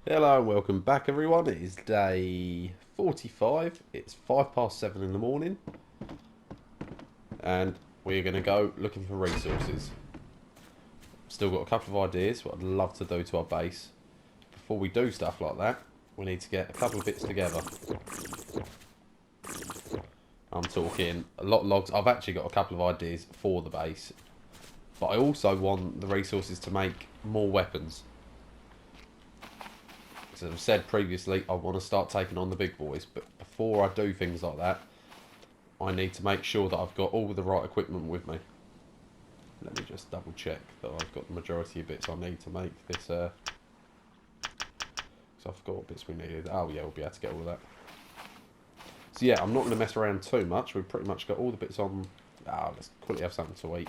Hello and welcome back everyone. It is day 45. It's 7:05 in the morning. And we're going to go looking for resources. Still got a couple of ideas what I'd love to do to our base. Before we do stuff like that, we need to get a couple of bits together. I'm talking a lot of logs. I've actually got a couple of ideas for the base. But I also want the resources to make more weapons. As I've said previously, I want to start taking on the big boys, but before I do things like that, I need to make sure that I've got all the right equipment with me. Let me just double check that I've got the majority of bits I need to make this. So I forgot what bits we needed. Oh yeah, we'll be able to get all of that. So yeah, I'm not going to mess around too much. We've pretty much got all the bits on. Let's quickly have something to eat.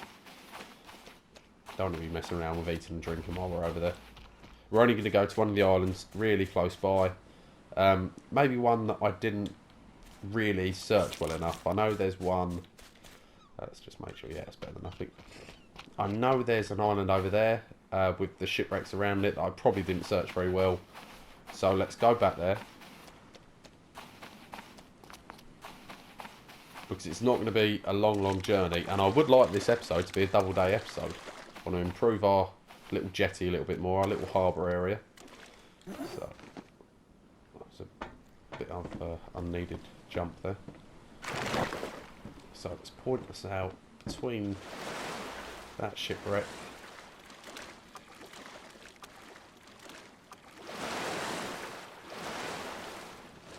Don't want to be messing around with eating and drinking while we're over there. We're only going to go to one of the islands really close by. Maybe one that I didn't really search well enough. I know there's one. Let's just make sure, yeah, it's better than nothing. I know there's an island over there with the shipwrecks around it that I probably didn't search very well. So let's go back there. Because it's not going to be a long journey. And I would like this episode to be a double day episode. I want to improve our little jetty a little bit more, our little harbour area. So that's a bit of unneeded jump there. So let's point this out between that shipwreck.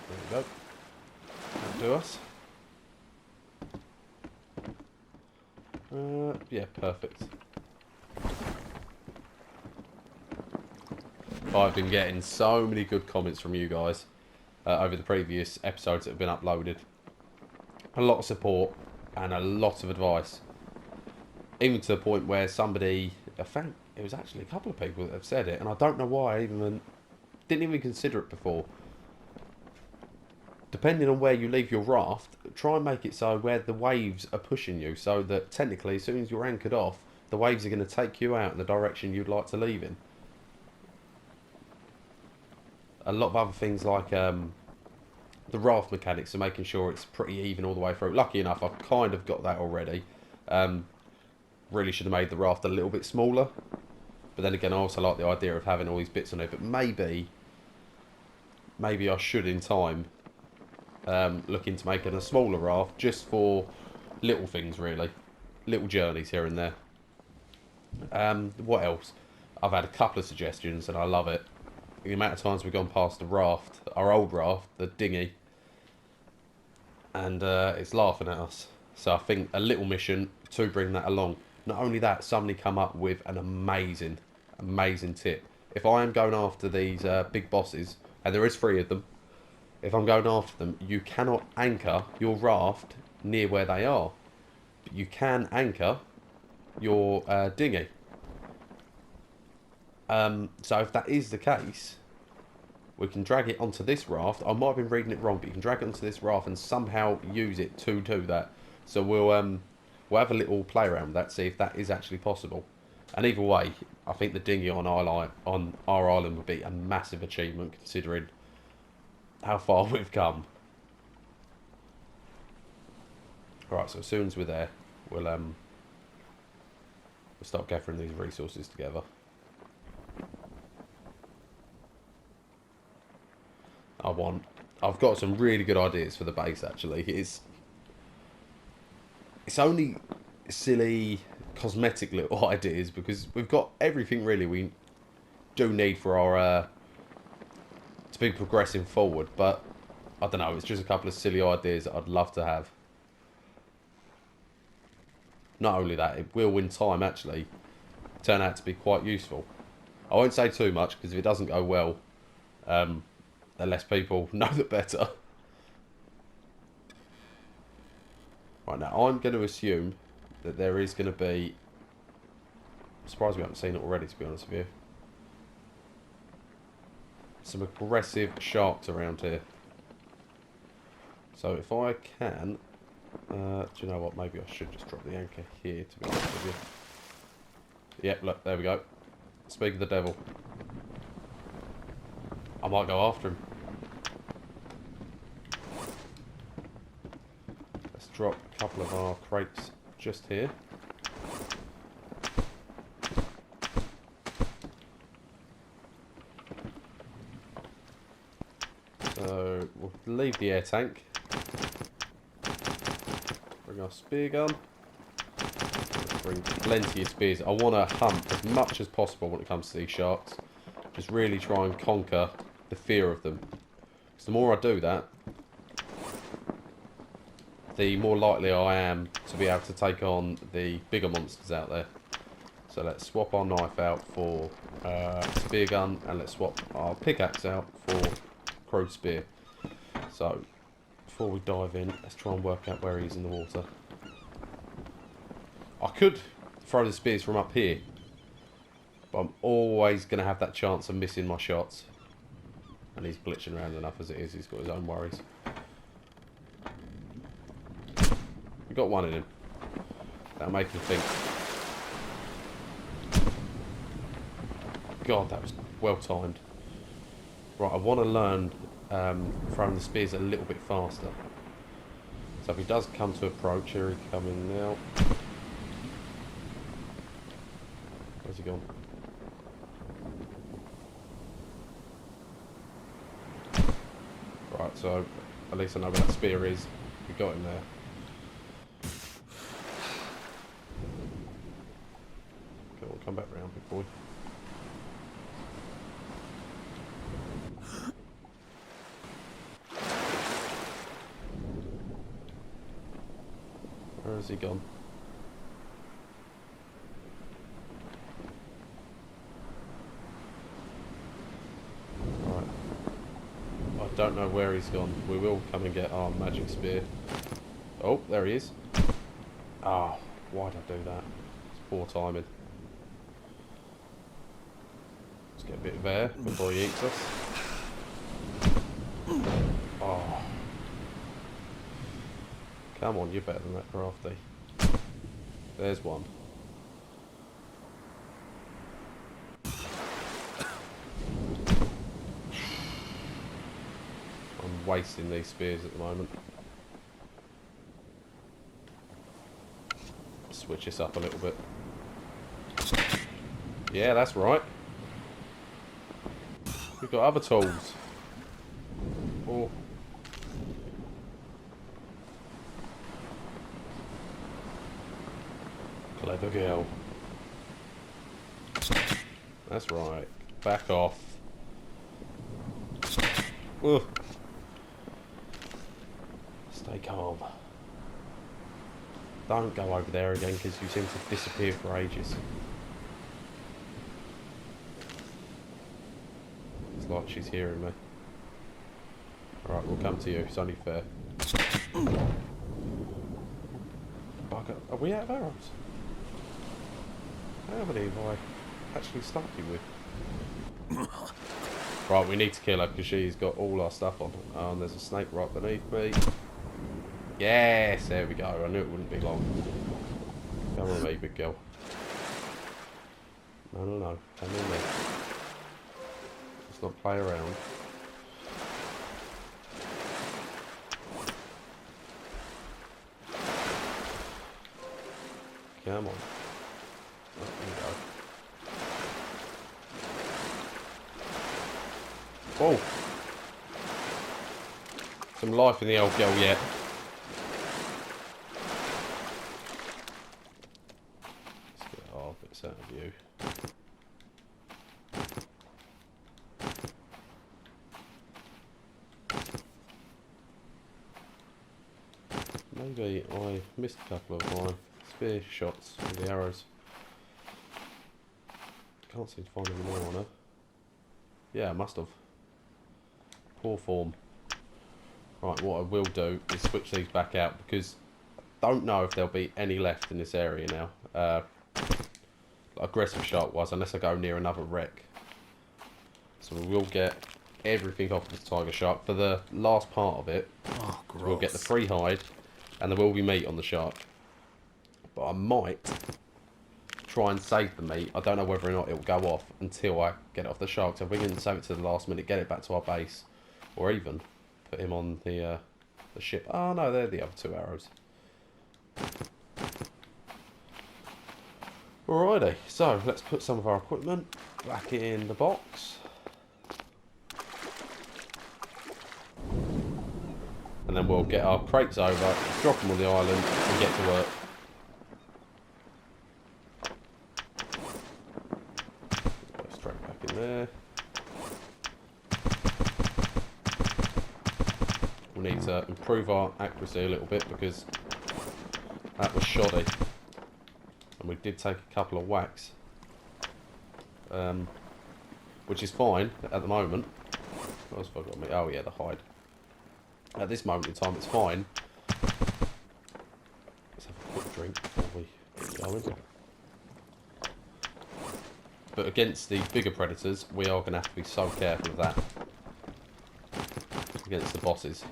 There we go. That'll do us. Yeah, perfect. I've been getting so many good comments from you guys over the previous episodes that have been uploaded. A lot of support and a lot of advice. Even to the point where somebody, I think it was actually a couple of people that have said it, and I don't know why I didn't even consider it before. Depending on where you leave your raft, try and make it so where the waves are pushing you, so that technically as soon as you're anchored off, the waves are going to take you out in the direction you'd like to leave in. A lot of other things like the raft mechanics are making sure it's pretty even all the way through. Lucky enough, I've kind of got that already. Really should have made the raft a little bit smaller. But then again, I also like the idea of having all these bits on it. But maybe I should in time look into making a smaller raft just for little things really. Little journeys here and there. What else? I've had a couple of suggestions and I love it. The amount of times we've gone past the raft, our old raft, the dinghy, and it's laughing at us. So I think a little mission to bring that along. Not only that, somebody come up with an amazing tip. If I am going after these big bosses, and there is 3 of them, if I'm going after them, you cannot anchor your raft near where they are. But you can anchor your dinghy. So if that is the case, we can drag it onto this raft. I might have been reading it wrong, but you can drag it onto this raft and somehow use it to do that. So we'll have a little play around with that, see if that is actually possible. And either way, I think the dinghy on our island would be a massive achievement considering how far we've come. Right, so as soon as we're there, we'll start gathering these resources together. I've got some really good ideas for the base actually. It's only silly cosmetic little ideas because we've got everything really we do need for our to be progressing forward, but I don't know, it's just a couple of silly ideas that I'd love to have. Not only that, it will in time actually turn out to be quite useful. I won't say too much because if it doesn't go well, the less people know the better. Right, now I'm going to assume that there is going to be... I'm surprised we haven't seen it already, to be honest with you. Some aggressive sharks around here. So if I can... do you know what? Maybe I should just drop the anchor here, to be honest with you. Yep, look, there we go. Speak of the devil. I might go after him. Let's drop a couple of our crates just here. So we'll leave the air tank. Bring our spear gun. Bring plenty of spears. I want to hunt as much as possible when it comes to these sharks. Just really try and conquer the fear of them. Because the more I do that, the more likely I am to be able to take on the bigger monsters out there. So let's swap our knife out for spear gun, and let's swap our pickaxe out for crow spear. So before we dive in, let's try and work out where he is in the water. I could throw the spears from up here, but I'm always going to have that chance of missing my shots. And he's glitching around enough as it is. He's got his own worries. We got one in him. That'll make him think. God, that was well timed. Right, I want to learn throwing the spears a little bit faster. So if he does come to approach, here he coming now. Where's he gone? Right, so at least I know where that spear is. We got him there. Come on, come back round, big boy. Where has he gone? Right. I don't know where he's gone. We will come and get our magic spear. Oh, there he is. Ah, oh, why'd I do that? It's poor timing. Let's get a bit of air before he eats us. Oh. Come on, you're better than that, Crafty. There's one. I'm wasting these spears at the moment. Switch this up a little bit. Yeah, that's right. We've got other tools. Oh. Clever girl. That's right. Back off. Ugh. Stay calm. Don't go over there again because you seem to disappear for ages. It's like she's hearing me. Alright, we'll come to you. It's only fair. Bugger. Are we out of arrows? How many have I actually stuck you with? Right, we need to kill her because she's got all our stuff on. Oh, and there's a snake right beneath me. Yes, there we go. I knew it wouldn't be long. Come on, me, big girl. No, no, no. Come on, me. Let's not play around. Come on. There we go. Whoa! Some life in the old girl yet. Let's get our bits out of you. Maybe I missed a couple of my spear shots with the arrows. Can't seem to find any more on her. Yeah, I must have. Poor form. Right, what I will do is switch these back out because I don't know if there'll be any left in this area now. Aggressive shark wise, unless I go near another wreck. So we will get everything off this tiger shark. For the last part of it, we'll get the free hide and there will be meat on the shark. But I might try and save the meat. I don't know whether or not it will go off until I get it off the shark. So if we can save it to the last minute, get it back to our base, or even put him on the ship. Oh no, they're the other 2 arrows. Alrighty, so let's put some of our equipment back in the box. And then we'll get our crates over, drop them on the island, and get to work. Go straight back in there. We need to improve our accuracy a little bit because that was shoddy. And we did take a couple of whacks. Which is fine at the moment. What else have I got me? Oh yeah, the hide. At this moment in time, it's fine. Let's have a quick drink before we get going. But against the bigger predators, we are going to have to be so careful of that. Against the bosses.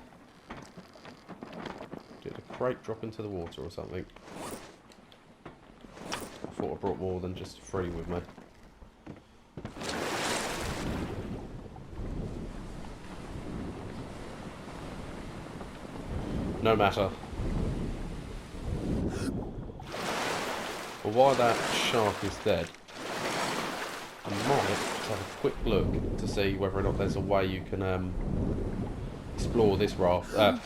Did a crate drop into the water or something? I thought I brought more than just 3 with me. No matter. Well, while that shark is dead, I might just have a quick look to see whether or not there's a way you can explore this wreck as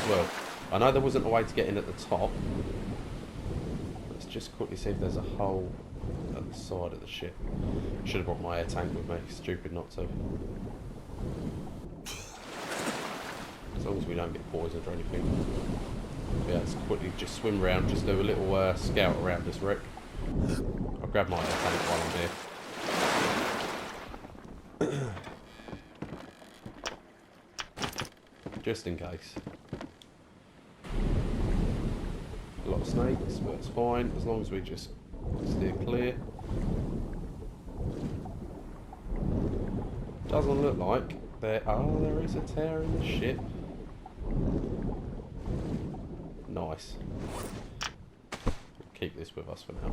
well. I know there wasn't a way to get in at the top. Let's just quickly see if there's a hole at the side of the ship. Should have brought my air tank with me. Stupid not to. As long as we don't get poisoned or anything. Yeah, let's quickly just swim around, just do a little scout around this wreck. I'll grab my air tank while I'm here. Just in case. A lot of snakes, but it's fine, as long as we just steer clear. Doesn't look like there... Oh, there is a tear in the ship. Nice. We'll keep this with us for now.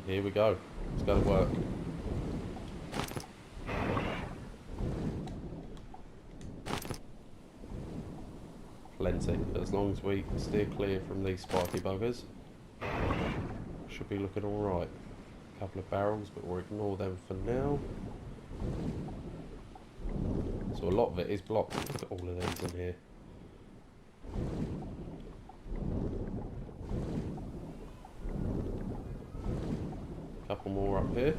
Here we go. It's going to work. Plenty. But as long as we steer clear from these spiky buggers, should be looking alright. A couple of barrels, but we'll ignore them for now. So a lot of it is blocked. Look at all of these in here. Couple more up here.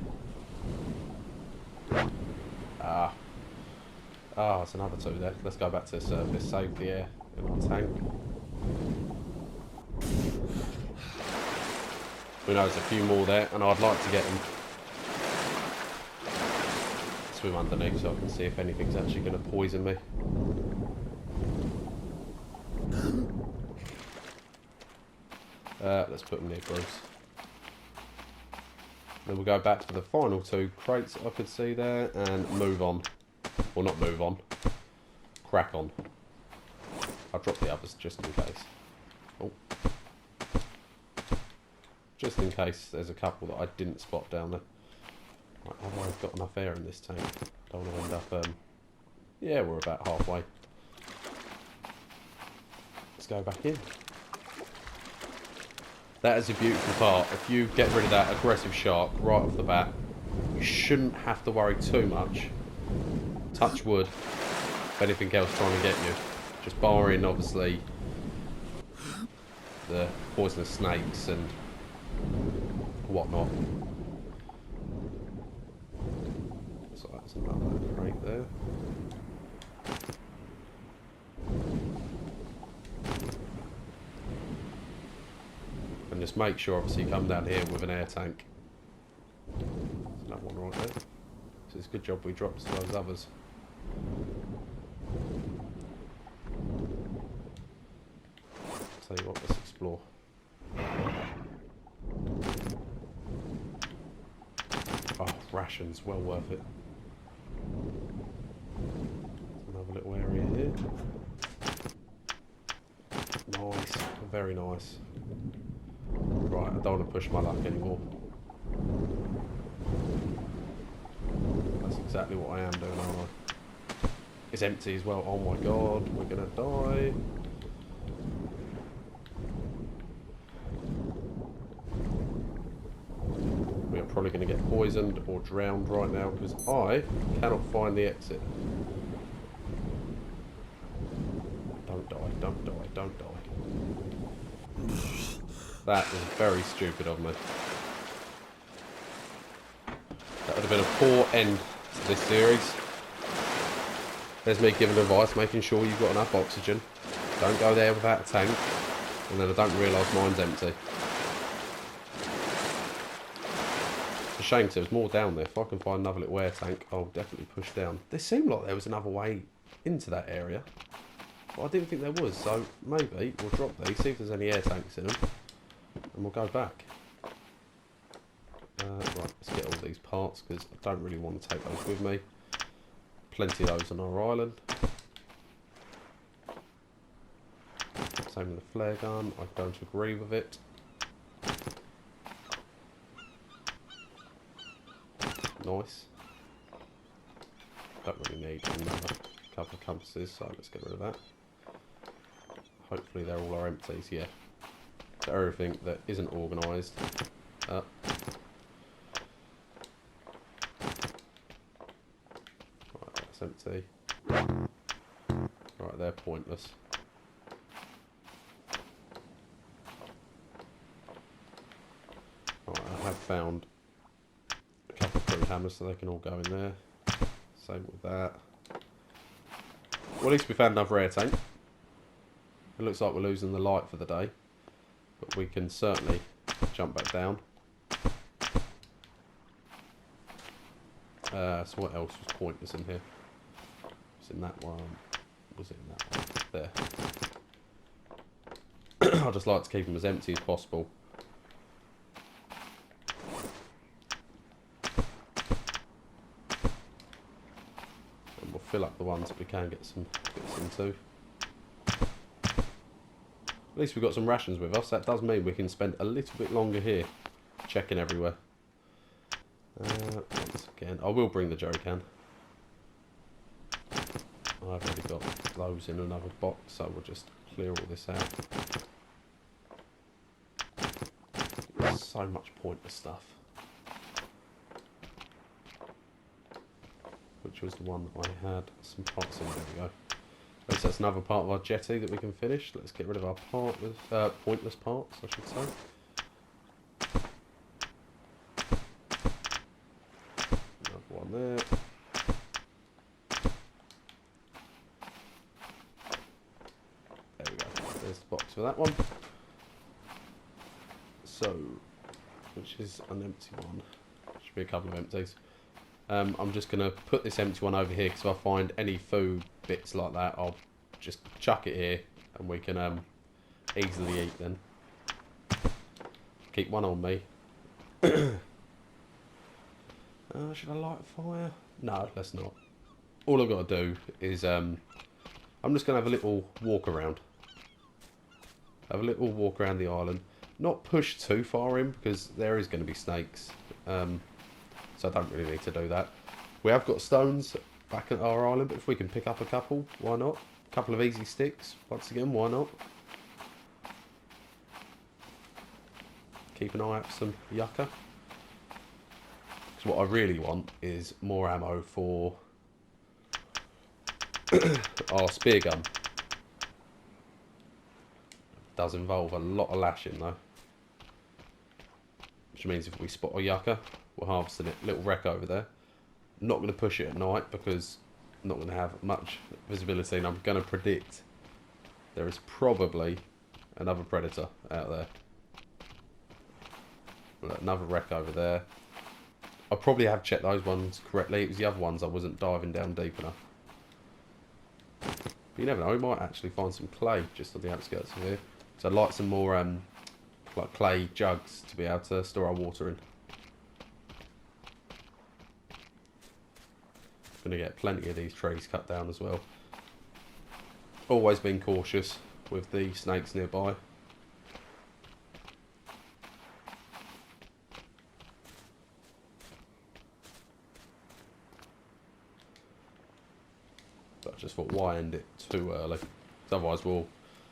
It's another 2 there. Let's go back to the surface, save the air in our tank. We know there's a few more there, and I'd like to get them. Swim underneath so I can see if anything's actually going to poison me. Let's put them near Bruce. Then we'll go back to the final 2 crates I could see there and move on. Well, not move on. Crack on. I'll drop the others just in case. Oh. Just in case there's a couple that I didn't spot down there. Right, have I got enough air in this tank? Don't want to end up... Yeah, we're about halfway. Let's go back in. That is a beautiful part. If you get rid of that aggressive shark right off the bat, you shouldn't have to worry too much. Touch wood. If anything else trying to get you. Just barring, obviously, the poisonous snakes and whatnot. So that's another crate there. And just make sure, obviously, you come down here with an air tank. There's another one right there. So it's a good job we dropped those others. Tell you what, let's explore. Oh, rations, well worth it. Another little area here. Nice, very nice. Right, Right, I don't want to push my luck anymore. That's exactly what I am doing, aren't I? It's empty as well. Oh my god, we're gonna die. We are probably going to get poisoned or drowned right now because I cannot find the exit. Don't die, don't die, don't die. That was very stupid of me. That would have been a poor end to this series. There's me giving advice, making sure you've got enough oxygen. Don't go there without a tank. And then I don't realise mine's empty. It's a shame because there was more down there. If I can find another little air tank, I'll definitely push down. There seemed like there was another way into that area. But I didn't think there was, so maybe we'll drop these, see if there's any air tanks in them. And we'll go back. Right, let's get all these parts because I don't really want to take those with me. Plenty of those on our island. Same with the flare gun, I don't agree with it. Nice. Don't really need another couple of compasses, so let's get rid of that. Hopefully they're all our empties, yeah. So everything that isn't organised up. Right, that's empty. Right, they're pointless. Right, I have found a couple of crude hammers so they can all go in there. Same with that. Well, at least we found another air tank. It looks like we're losing the light for the day, but we can certainly jump back down. So what else was pointless in here? Was in that one? Was it in that one? There. I just like to keep them as empty as possible. And we'll fill up the ones that we can get some bits into. At least we've got some rations with us. That does mean we can spend a little bit longer here, checking everywhere. Once again, I will bring the jerry can. I've already got those in another box, so we'll just clear all this out. There's so much pointless stuff. Which was the one that I had some parts in. There we go. At least that's another part of our jetty that we can finish. Let's get rid of our pointless parts, I should say. Another one there. There we go. There's the box for that one. So, which is an empty one. Should be a couple of empties. I'm just going to put this empty one over here because if I find any food bits like that, I'll just chuck it here and we can easily eat then. Keep one on me. Should I light a fire? No, let's not. All I've got to do is I'm just going to have a little walk around. Have a little walk around the island. Not push too far in because there is going to be snakes. So I don't really need to do that. We have got stones back at our island, but if we can pick up a couple, why not? A couple of easy sticks, once again, why not? Keep an eye out for some yucca. Because what I really want is more ammo for our spear gun. Does involve a lot of lashing though. Which means if we spot a yucca, we're harvesting it. Little wreck over there. I'm not going to push it at night because I'm not going to have much visibility, and I'm going to predict there is probably another predator out there. Look, another wreck over there. I probably have checked those ones correctly. It was the other ones I wasn't diving down deep enough. But you never know, we might actually find some clay just on the outskirts of here. So I'd like some more like clay jugs to be able to store our water in. Going to get plenty of these trees cut down as well. Always been cautious with the snakes nearby. just thought, why end it too early? 'Cause otherwise we'll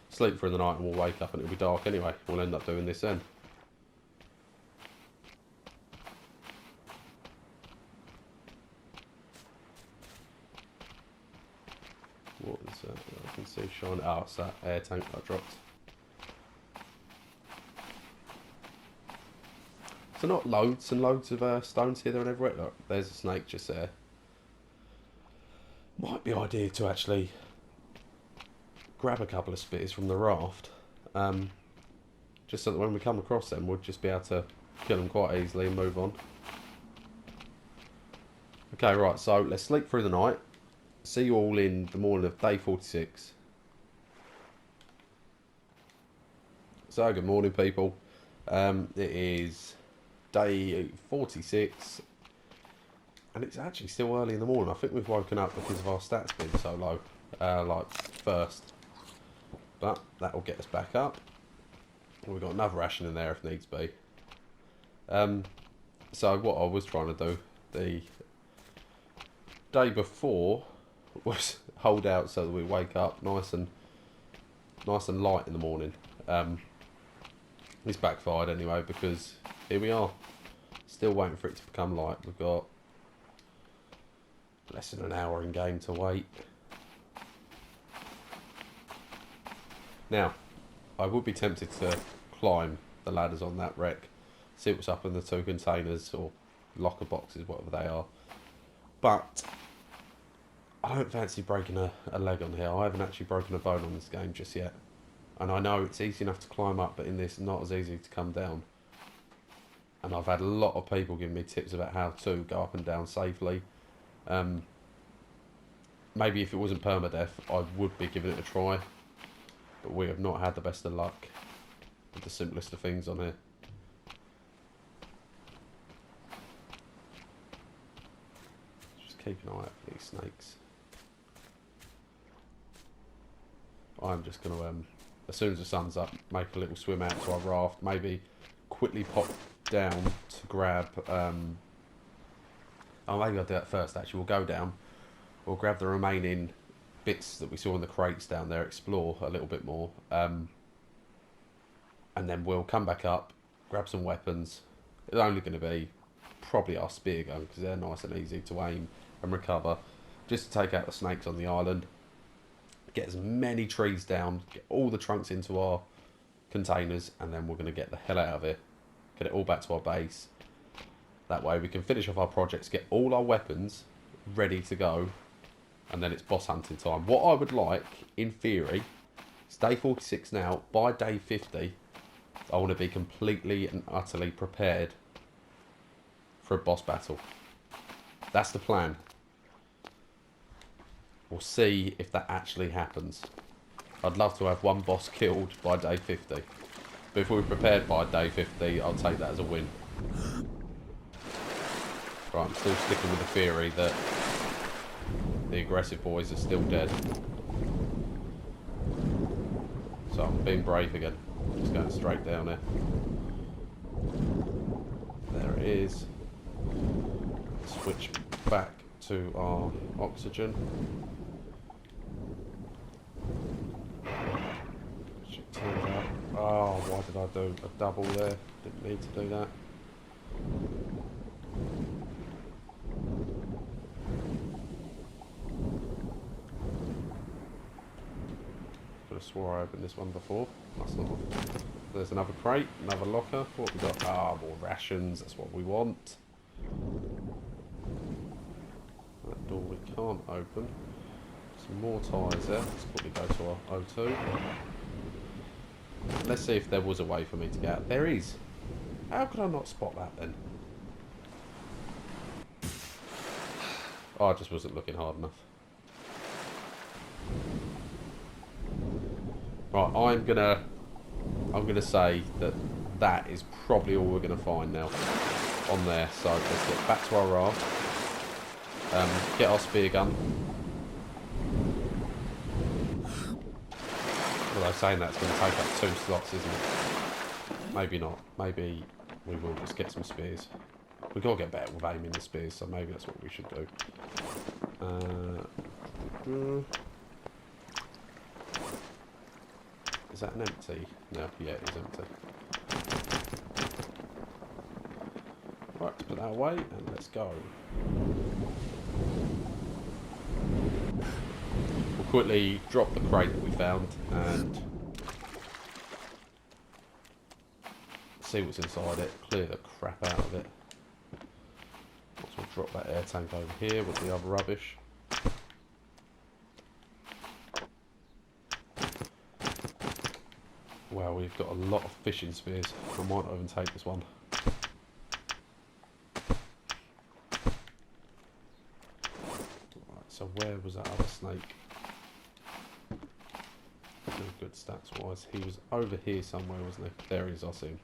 sleep through the night and we'll wake up and it'll be dark anyway. We'll end up doing this then. What is that? I can see shine. Oh, it's that air tank that I dropped. So not loads and loads of stones here, there and everywhere. Look, there's a snake just there. Might be idea to actually grab a couple of spears from the raft. Just so that when we come across them, we'll just be able to kill them quite easily and move on. Okay, right, so let's sleep through the night. See you all in the morning of day 46. So, good morning, people. It is day 46. And it's actually still early in the morning. I think we've woken up because of our stats being so low. Like, first. But that will get us back up. We've got another ration in there if needs be. So what I was trying to do the day before was hold out so that we wake up nice and light in the morning. It's backfired anyway because here we are, still waiting for it to become light. We've got less than an hour in game to wait. Now, I would be tempted to climb the ladders on that wreck, see what's up in the two containers or locker boxes, whatever they are. But I don't fancy breaking a leg on here. I haven't actually broken a bone on this game just yet. And I know it's easy enough to climb up, but in this, not as easy to come down. And I've had a lot of people giving me tips about how to go up and down safely. Maybe if it wasn't permadeath, I would be giving it a try. But we have not had the best of luck with the simplest of things on here. Just keep an eye out for these snakes. I'm just going to, as soon as the sun's up, make a little swim out to our raft. Maybe quickly pop down to grab... oh, maybe I'll do that first, actually. We'll go down. We'll grab the remaining bits that we saw in the crates down there, explore a little bit more. And then we'll come back up, grab some weapons. It's only going to be probably our spear gun, because they're nice and easy to aim and recover. Just to take out the snakes on the island. Get as many trees down, get all the trunks into our containers, and then we're going to get the hell out of here. Get it all back to our base. That way we can finish off our projects, get all our weapons ready to go, and then it's boss hunting time. What I would like, in theory, it's day 46 now. By day 50, I want to be completely and utterly prepared for a boss battle. That's the plan. We'll see if that actually happens. I'd love to have one boss killed by day 50. But if we're prepared by day 50, I'll take that as a win. Right, I'm still sticking with the theory that the aggressive boys are still dead. So I'm being brave again. Just going straight down there. There it is. Switch back to our oxygen. Oh, why did I do a double there? Didn't need to do that. Could have swore I opened this one before. Must not have. There's another crate, another locker. What have we got? Ah, more rations. That's what we want. That door we can't open. Some more tyres there. Let's probably go to our O2. Let's see if there was a way for me to get out. There is. How could I not spot that then? Oh, I just wasn't looking hard enough. Right, I'm gonna say that is probably all we're gonna find now on there. So let's get back to our raft. Get our spear gun. Although saying that's going to take up 2 slots, isn't it? Maybe not. Maybe we will just get some spears. We've got to get better with aiming the spears, so maybe that's what we should do. Is that an empty? No, yeah, it is empty. Right, let's put that away and let's go. We'll quickly drop the crate that we found and see what's inside it, clear the crap out of it. Once we'll drop that air tank over here with the other rubbish. Wow, we've got a lot of fishing spears. I might not even take this one. Right, so where was that other snake? No good stats wise. He was over here somewhere, wasn't he? There he is, I see him.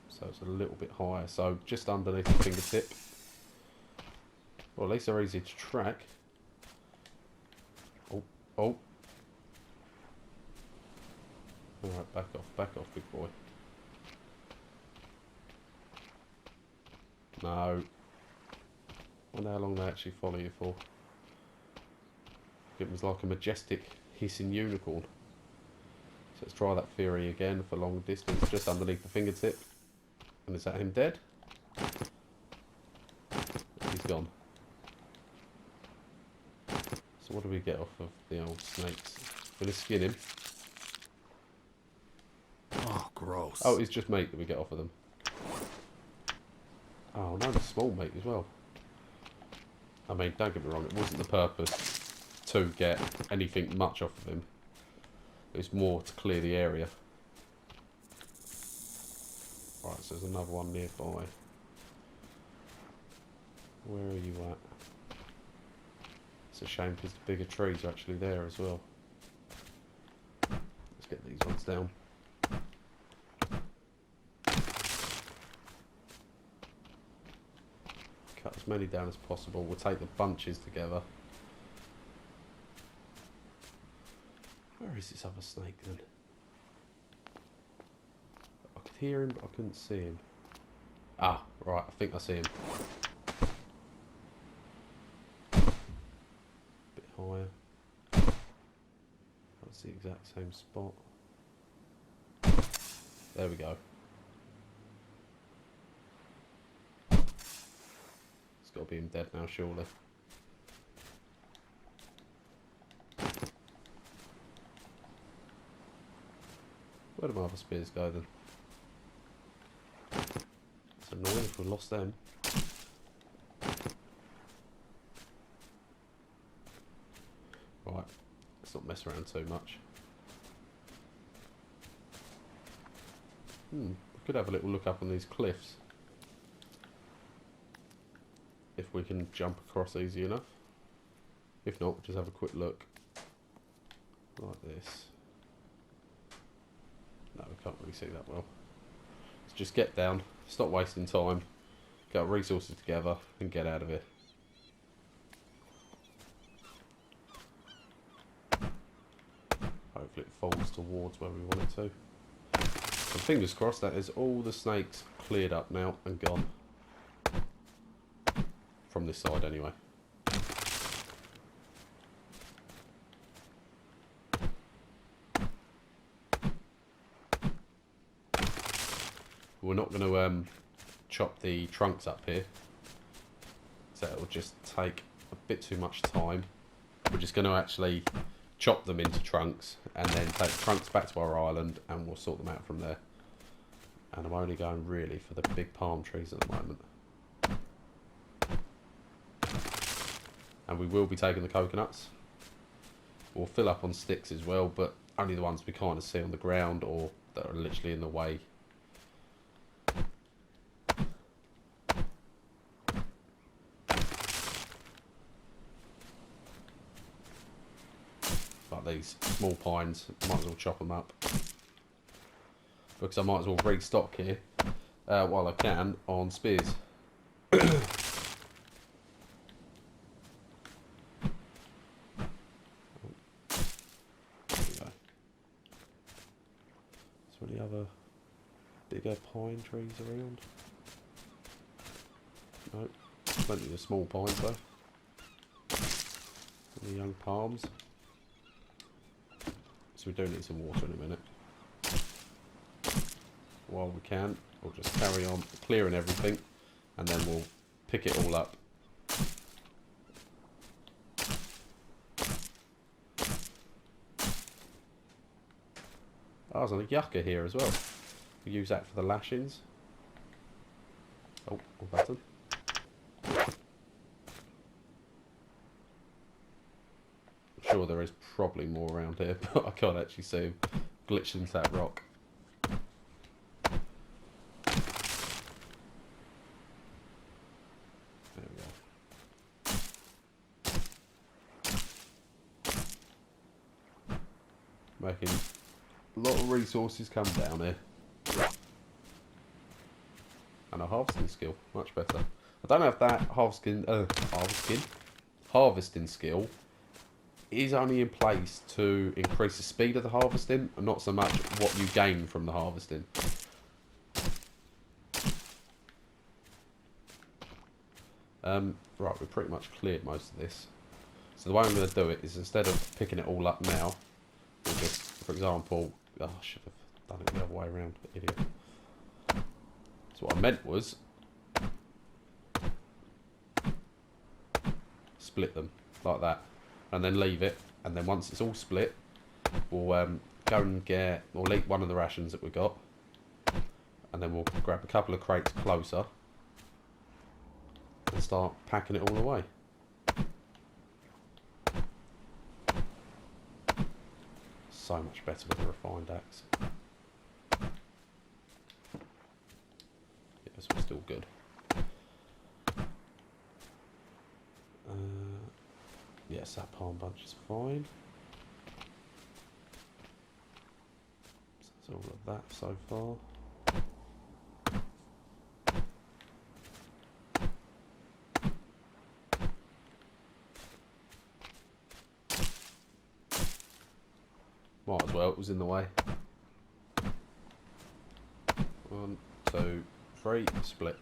So it's a little bit higher, so just underneath the fingertip. Well, at least they're easy to track. Oh. Alright, back off, big boy. No. I wonder how long they actually follow you for. It was like a majestic hissing unicorn. So let's try that theory again for long distance, just underneath the fingertip. And is that him dead? He's gone. So what do we get off of the old snakes? We're going to skin him. Oh, gross. Oh, it's just meat that we get off of them. Oh, no, the small meat as well. I mean, don't get me wrong, it wasn't the purpose to get anything much off of him. It's more to clear the area. Right, so there's another one nearby. Where are you at? It's a shame because the bigger trees are actually there as well. Let's get these ones down. Cut as many down as possible. We'll take the bunches together. Where is this other snake then? I could hear him, but I couldn't see him. Ah, right, I think I see him. Bit higher. That's the exact same spot. There we go. It's got to be him dead now, surely. Where do my other spears go then? It's annoying if we lost them. Right, let's not mess around too much. We could have a little look up on these cliffs. If we can jump across easy enough. If not, just have a quick look. Like this. No, we can't really see that well. Let's just get down, stop wasting time, get our resources together and get out of here. Hopefully it falls towards where we want it to. And fingers crossed that is all the snakes cleared up now and gone. From this side anyway. We're not going to chop the trunks up here, so it will just take a bit too much time. We're just going to actually chop them into trunks and then take the trunks back to our island and we'll sort them out from there. And I'm only going really for the big palm trees at the moment. And we will be taking the coconuts. We'll fill up on sticks as well, but only the ones we kind of see on the ground or that are literally in the way. These small pines, might as well chop them up because I might as well restock here while I can on spears. There we go. Is there any other bigger pine trees around? Nope. Plenty of small pines though. The young palms. So we do need some water in a minute. While we can, we'll just carry on clearing everything, and then we'll pick it all up. Oh, there's a yucca here as well. We use that for the lashings. Oh, a button. I'm sure there is probably more around here, but I can't actually see him. Glitched into that rock. There we go. Making a lot of resources come down here. And a harvesting skill, much better. I don't know if that harvesting skill is only in place to increase the speed of the harvesting, and not so much what you gain from the harvesting. Right, we've pretty much cleared most of this. So the way I'm going to do it is, instead of picking it all up now, we'll just, for example, oh, I should have done it the other way around, idiot. So what I meant was split them like that, and then leave it, and then once it's all split, we'll go and we'll eat one of the rations that we got, and then we'll grab a couple of crates closer and start packing it all away. So much better with a refined axe. Yes, we're still good. Yes, that palm bunch is fine. So that's all of that so far. Might as well, it was in the way. 1, 2, 3, split.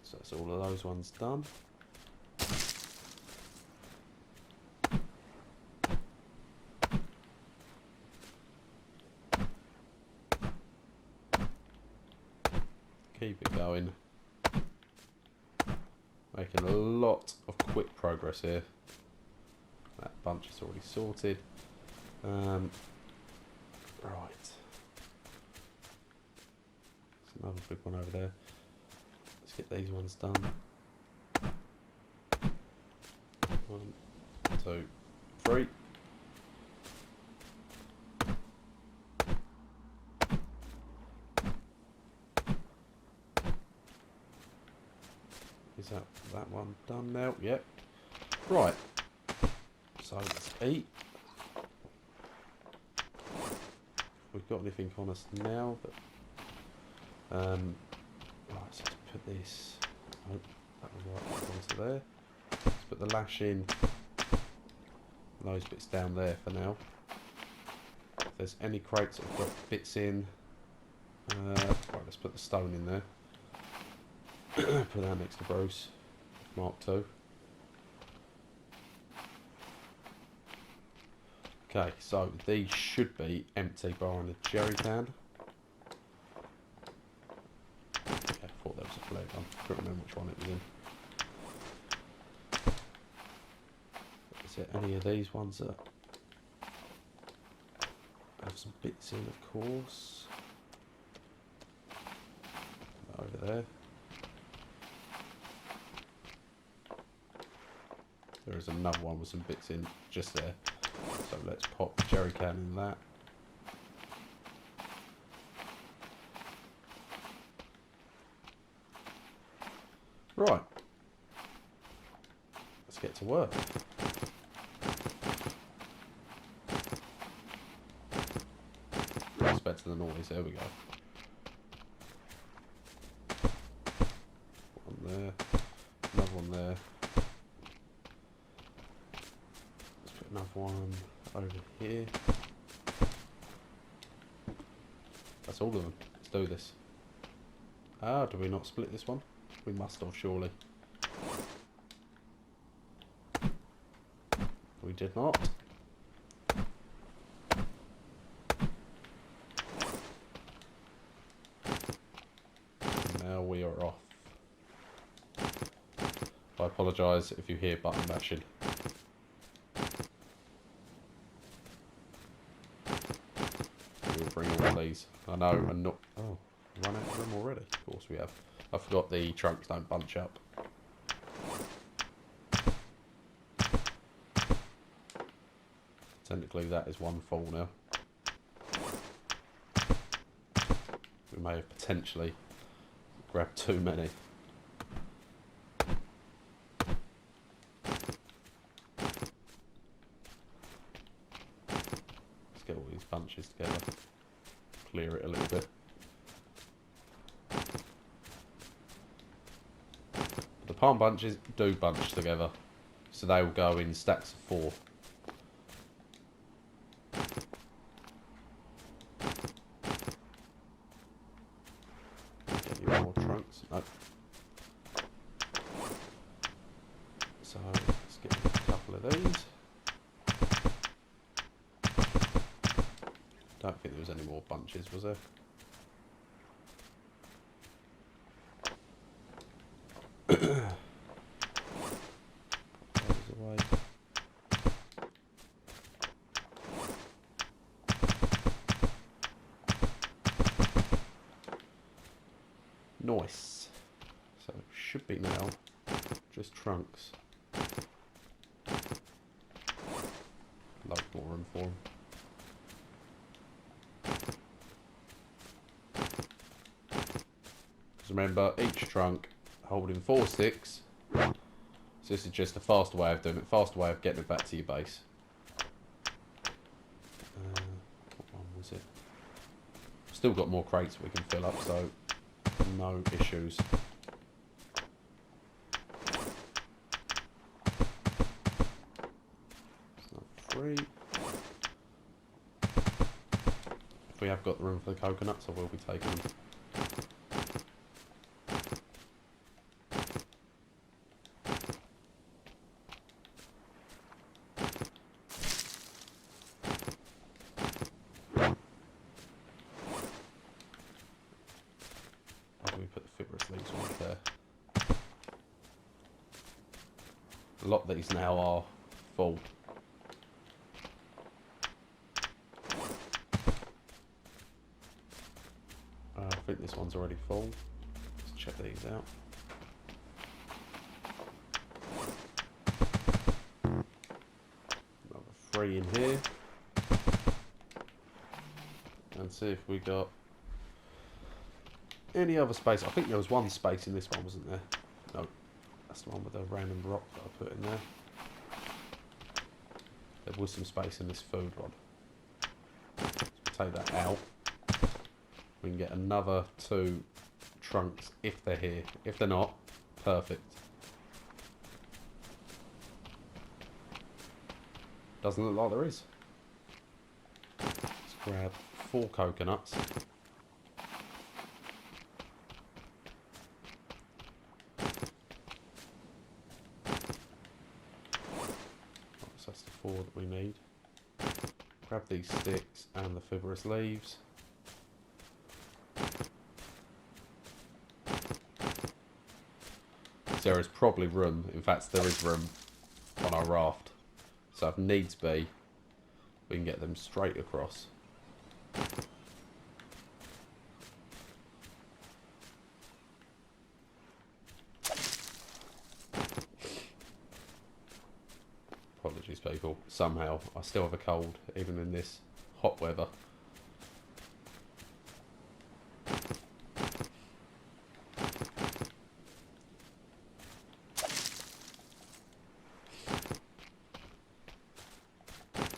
So that's all of those ones done. Keep it going. Making a lot of quick progress here. That bunch is already sorted. Right. There's another big one over there. Let's get these ones done. 1, 2, 3. Is that one done now? Yep. Right. So let's eat. We've got anything on us now, but right, so let's put this. Oh, that was right onto there. Let's put the lash in. Those bits down there for now. If there's any crates that have got bits in, right, let's put the stone in there. Put that next to Bruce. Mark 2. Okay, so these should be empty barring a jerry can. Okay, I thought there was a flag on. I couldn't remember which one it was in. Is there any of these ones that have some bits in, of course? Over there. There is another one with some bits in just there. So let's pop the jerry can in that. Right. Let's get to work. That's better than always. There we go. One there. Another one there. Another one over here. That's all of them. Let's do this. Ah, do we not split this one? We must have, surely. We did not. Now we are off. I apologise if you hear button bashing. We'll bring all these. I know, and not. Oh, run out of room already. Of course we have. I forgot the trunks don't bunch up. Technically, that is one full now. We may have potentially grabbed too many. Let's get all these bunches together. Clear it a little bit. The palm bunches do bunch together, so they will go in stacks of 4. Get you more trunks. Nope. So let's get a couple of these. Don't think there was any more bunches, was there? Away. Nice. So should be now just trunks. Loads more room for them. Because remember, each trunk holding 4 sticks. So this is just a faster way of doing it, faster way of getting it back to your base. What one was it? Still got more crates we can fill up, so no issues. It's not 3. If we have got the room for the coconuts, I will be taking them. A lot of these now are full. I think this one's already full. Let's check these out. Another 3 in here. And see if we got any other space. I think there was one space in this one, wasn't there? No. That's the one with the random rock that I put in there. There was some space in this food rod. Let's take that out. We can get another 2 trunks if they're here. If they're not, perfect. Doesn't look like there is. Let's grab 4 coconuts. That's the 4 that we need. Grab these sticks and the fibrous leaves. There is probably room, in fact there is room on our raft. So if needs be, we can get them straight across. Apologies people, somehow I still have a cold even in this hot weather.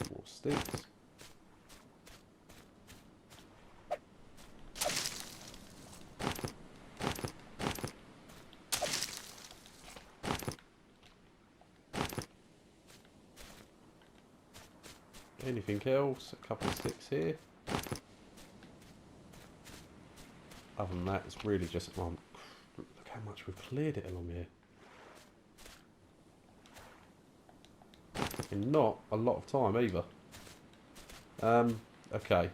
More sticks. Anything else? A couple of sticks here. other than that, it's really just... Well, look how much we've cleared it along here. In not a lot of time either. Okay.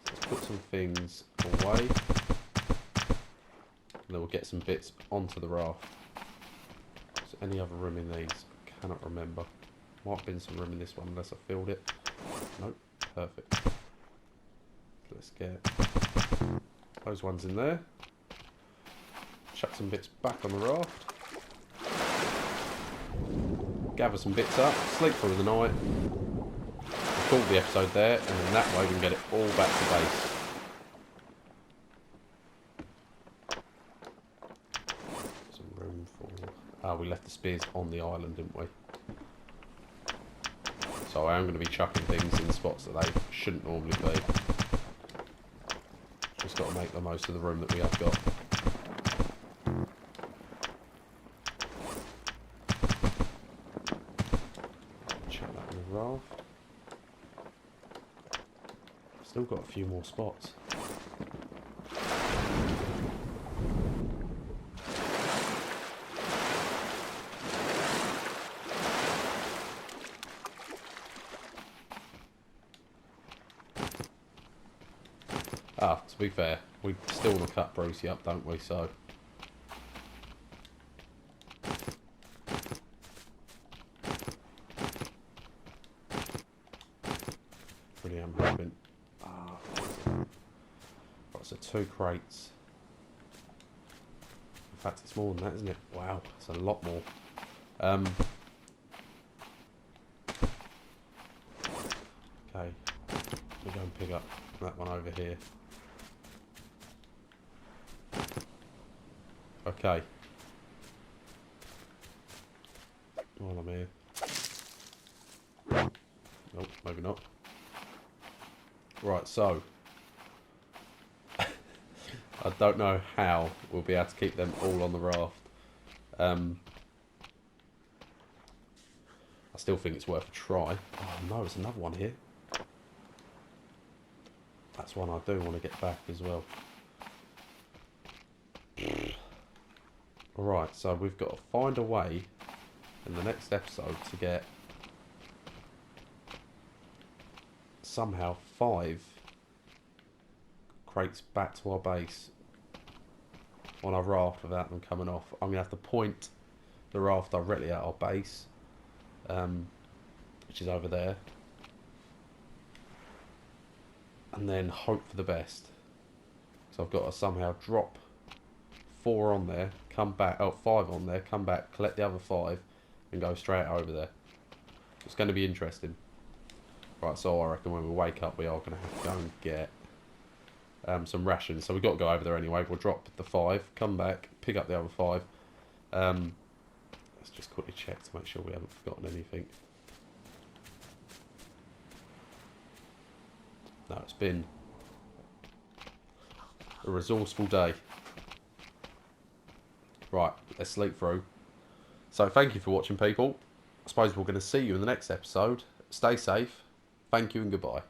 Let's put some things away. And then we'll get some bits onto the raft. Is there any other room in these? I cannot remember. Might have been some room in this one unless I filled it. Nope. Perfect. Let's get those ones in there. Chuck some bits back on the raft. Gather some bits up. Sleep through the night. Call the episode there, and then that way we can get it all back to base. Some room for... Ah, we left the spears on the island, didn't we? So I am going to be chucking things in spots that they shouldn't normally be. Just got to make the most of the room that we have got. Chuck that in the raft. Still got a few more spots. Ah, to be fair, we still want to cut Brucey up, don't we? So really am hoping. Right, so 2 crates. In fact, it's more than that, isn't it? Wow, it's a lot more. Okay, we'll go and pick up that one over here. Okay. While I'm here. Nope, maybe not. Right, so I don't know how we'll be able to keep them all on the raft. I still think it's worth a try. Oh no, there's another one here. That's one I do want to get back as well. Alright, so we've got to find a way in the next episode to get somehow 5 crates back to our base on our raft without them coming off. I'm going to have to point the raft directly at our base, which is over there, and then hope for the best. So I've got to somehow drop 4 on there, come back, 5 on there, come back, collect the other 5 and go straight over there. It's going to be interesting. Right, so I reckon when we wake up we are going to have to go and get some rations. So we've got to go over there anyway. We'll drop the 5, come back, pick up the other 5. Let's just quickly check to make sure we haven't forgotten anything. No, it's been a resourceful day. Right, let's sleep through. So thank you for watching, people. I suppose we're going to see you in the next episode. Stay safe. Thank you and goodbye.